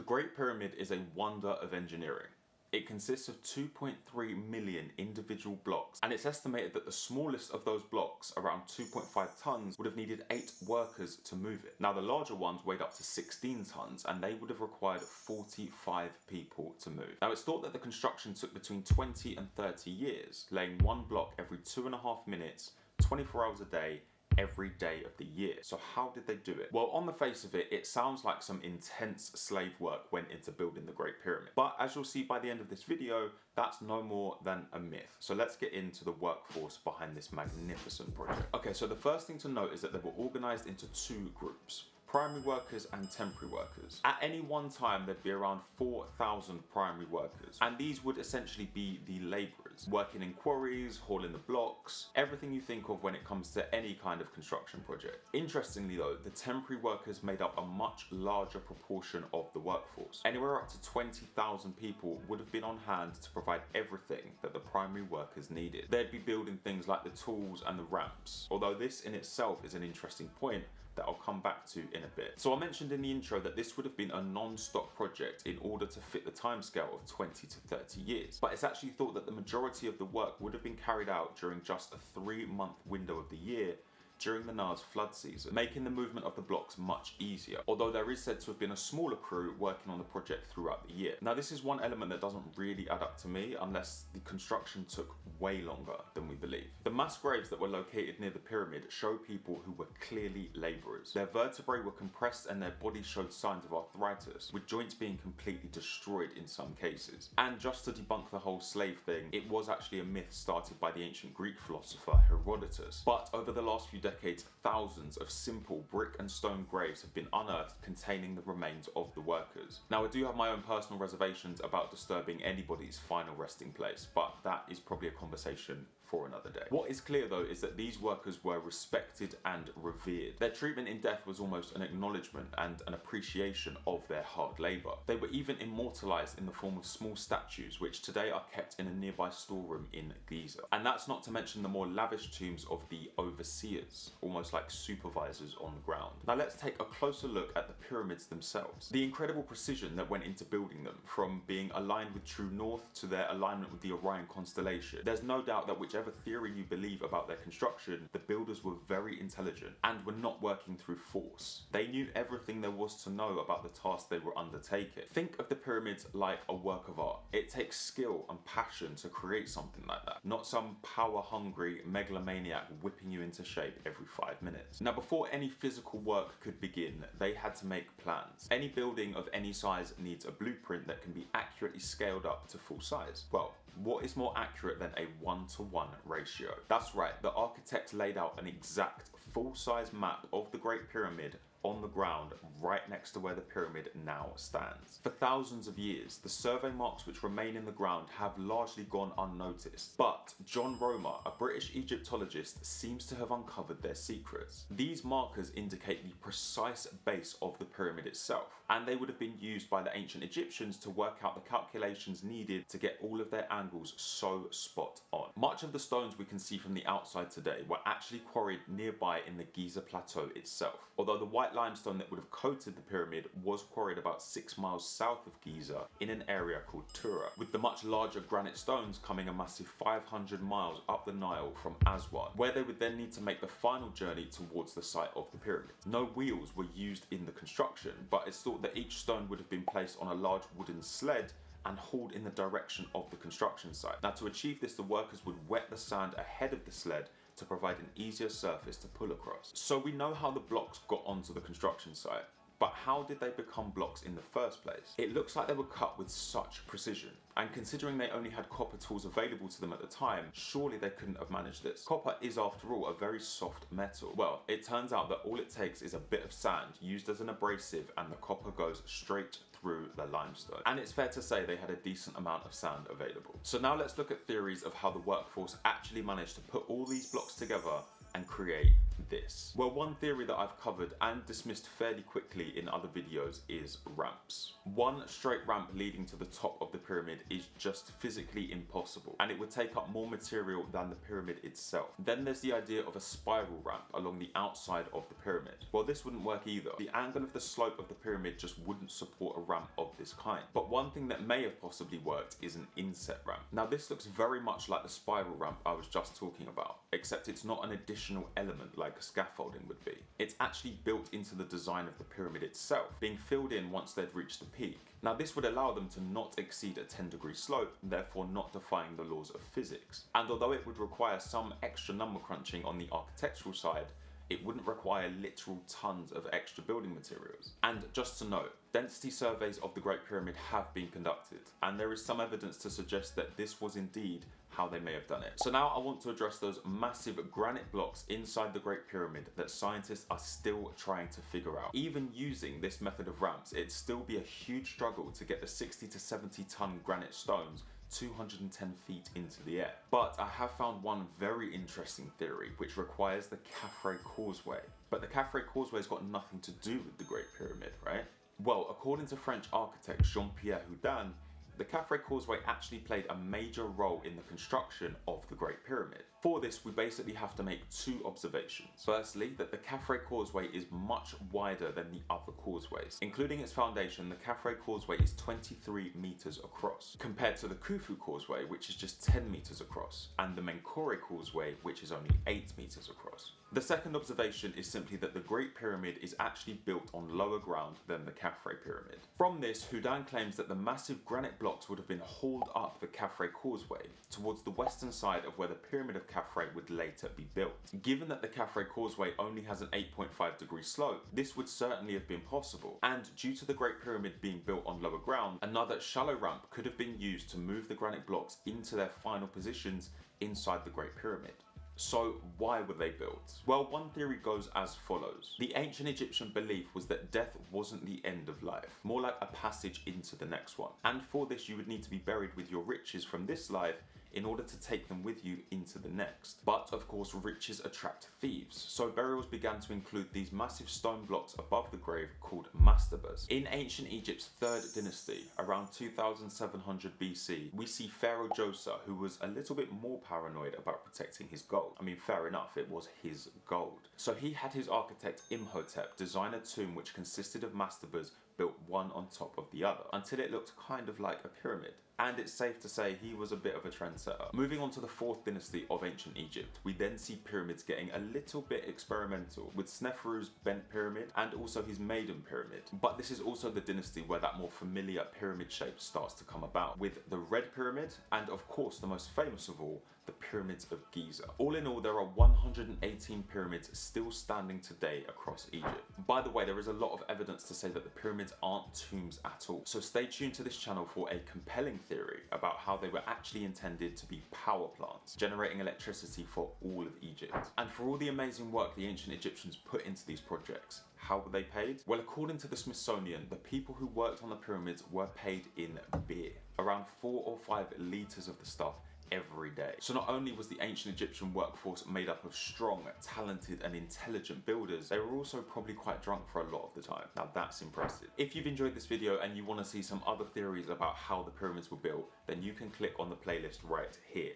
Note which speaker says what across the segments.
Speaker 1: Great Pyramid is a wonder of engineering. It consists of 2.3 million individual blocks, and it's estimated that the smallest of those blocks, around 2.5 tons, would have needed 8 workers to move it. Now the larger ones weighed up to 16 tons, and they would have required 45 people to move. Now it's thought that the construction took between 20 and 30 years, laying one block every 2.5 minutes, 24 hours a day, every day of the year. So how did they do it? Well, on the face of it, it sounds like some intense slave work went into building the Great Pyramid. But as you'll see by the end of this video, that's no more than a myth. So let's get into the workforce behind this magnificent project. Okay, so the first thing to note is that they were organized into 2 groups: primary workers and temporary workers. At any one time, there'd be around 4,000 primary workers, and these would essentially be the laborers, working in quarries, hauling the blocks, everything you think of when it comes to any kind of construction project. Interestingly though, the temporary workers made up a much larger proportion of the workforce. Anywhere up to 20,000 people would have been on hand to provide everything that the primary workers needed. They'd be building things like the tools and the ramps, although this in itself is an interesting point that I'll come back to in a bit. So I mentioned in the intro that this would have been a non-stop project in order to fit the timescale of 20 to 30 years. But it's actually thought that the majority of the work would have been carried out during just a 3-month window of the year during the Nile's flood season, making the movement of the blocks much easier, although there is said to have been a smaller crew working on the project throughout the year. Now this is one element that doesn't really add up to me unless the construction took way longer than we believe. The mass graves that were located near the pyramid show people who were clearly labourers. Their vertebrae were compressed and their bodies showed signs of arthritis, with joints being completely destroyed in some cases. And just to debunk the whole slave thing, it was actually a myth started by the ancient Greek philosopher Herodotus. But over the last few decades, thousands of simple brick and stone graves have been unearthed containing the remains of the workers. Now I do have my own personal reservations about disturbing anybody's final resting place, but that is probably a conversation for another day. What is clear though is that these workers were respected and revered. Their treatment in death was almost an acknowledgement and an appreciation of their hard labour. They were even immortalised in the form of small statues, which today are kept in a nearby storeroom in Giza. And that's not to mention the more lavish tombs of the overseers, almost like supervisors on the ground. Now let's take a closer look at the pyramids themselves. The incredible precision that went into building them, from being aligned with true north to their alignment with the Orion constellation. There's no doubt that whichever theory you believe about their construction, the builders were very intelligent and were not working through force. They knew everything there was to know about the task they were undertaking. Think of the pyramids like a work of art. It takes skill and passion to create something like that, not some power-hungry megalomaniac whipping you into shape every 5 minutes. Now before any physical work could begin, they had to make plans. Any building of any size needs a blueprint that can be accurately scaled up to full size. Well, what is more accurate than a 1-to-1 ratio? That's right, the architect laid out an exact full-size map of the Great Pyramid on the ground right next to where the pyramid now stands. For thousands of years, the survey marks which remain in the ground have largely gone unnoticed, but John Romer, a British Egyptologist, seems to have uncovered their secrets. These markers indicate the precise base of the pyramid itself, and they would have been used by the ancient Egyptians to work out the calculations needed to get all of their angles so spot on. Much of the stones we can see from the outside today were actually quarried nearby in the Giza Plateau itself, although the white limestone that would have coated the pyramid was quarried about 6 miles south of Giza in an area called Tura, with the much larger granite stones coming a massive 500 miles up the Nile from Aswan, where they would then need to make the final journey towards the site of the pyramid. No wheels were used in the construction, but it's thought that each stone would have been placed on a large wooden sled and hauled in the direction of the construction site. Now to achieve this, the workers would wet the sand ahead of the sled to provide an easier surface to pull across. So we know how the blocks got onto the construction site, but how did they become blocks in the first place? It looks like they were cut with such precision, and considering they only had copper tools available to them at the time, surely they couldn't have managed this. Copper is, after all, a very soft metal. Well, it turns out that all it takes is a bit of sand used as an abrasive and the copper goes straight through the limestone. And it's fair to say they had a decent amount of sand available. So now let's look at theories of how the workforce actually managed to put all these blocks together and create this? Well, one theory that I've covered and dismissed fairly quickly in other videos is ramps. One straight ramp leading to the top of the pyramid is just physically impossible, and it would take up more material than the pyramid itself. Then there's the idea of a spiral ramp along the outside of the pyramid. Well, this wouldn't work either. The angle of the slope of the pyramid just wouldn't support a ramp of this kind. But one thing that may have possibly worked is an inset ramp. Now, this looks very much like the spiral ramp I was just talking about, except it's not an additional element like a scaffolding would be. It's actually built into the design of the pyramid itself, being filled in once they've reached the peak. Now, this would allow them to not exceed a 10-degree slope, therefore not defying the laws of physics. And although it would require some extra number crunching on the architectural side, it wouldn't require literal tons of extra building materials. And just to note, density surveys of the Great Pyramid have been conducted, and there is some evidence to suggest that this was indeed how they may have done it. So now I want to address those massive granite blocks inside the Great Pyramid that scientists are still trying to figure out. Even using this method of ramps, it'd still be a huge struggle to get the 60 to 70 ton granite stones 210 feet into the air. But I have found one very interesting theory which requires the Khafre Causeway. But the Khafre Causeway's got nothing to do with the Great Pyramid, right? Well, according to French architect Jean-Pierre Houdin, the Khafre Causeway actually played a major role in the construction of the Great Pyramid. For this, we basically have to make two observations. Firstly, that the Khafre Causeway is much wider than the other causeways. Including its foundation, the Khafre Causeway is 23 meters across, compared to the Khufu Causeway, which is just 10 meters across, and the Menkore Causeway, which is only 8 meters across. The second observation is simply that the Great Pyramid is actually built on lower ground than the Khafre Pyramid. From this, Houdin claims that the massive granite blocks would have been hauled up the Khafre Causeway towards the western side of where the Pyramid of Khafre would later be built. Given that the Khafre Causeway only has an 8.5-degree slope, this would certainly have been possible, and due to the Great Pyramid being built on lower ground, another shallow ramp could have been used to move the granite blocks into their final positions inside the Great Pyramid. So why were they built? Well, one theory goes as follows. The ancient Egyptian belief was that death wasn't the end of life, more like a passage into the next one. And for this, you would need to be buried with your riches from this life in order to take them with you into the next. But of course, riches attract thieves, so burials began to include these massive stone blocks above the grave called mastabas. In ancient Egypt's 3rd dynasty, around 2700 BC, we see Pharaoh Djoser, who was a little bit more paranoid about protecting his gold. I mean, fair enough, it was his gold. So he had his architect Imhotep design a tomb which consisted of mastabas built one on top of the other, until it looked kind of like a pyramid. And it's safe to say he was a bit of a trendsetter. Moving on to the 4th dynasty of ancient Egypt, we then see pyramids getting a little bit experimental, with Sneferu's bent pyramid and also his maiden pyramid. But this is also the dynasty where that more familiar pyramid shape starts to come about, with the Red Pyramid and of course the most famous of all, the pyramids of Giza. All in all, there are 118 pyramids still standing today across Egypt. By the way, there is a lot of evidence to say that the pyramids aren't tombs at all, so stay tuned to this channel for a compelling theory about how they were actually intended to be power plants, generating electricity for all of Egypt. And for all the amazing work the ancient Egyptians put into these projects, how were they paid? Well, according to the Smithsonian, the people who worked on the pyramids were paid in beer, around 4 or 5 liters of the stuff every day. So not only was the ancient Egyptian workforce made up of strong, talented and intelligent builders, they were also probably quite drunk for a lot of the time. Now that's impressive. If you've enjoyed this video and you want to see some other theories about how the pyramids were built, then you can click on the playlist right here,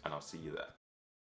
Speaker 1: and I'll see you there.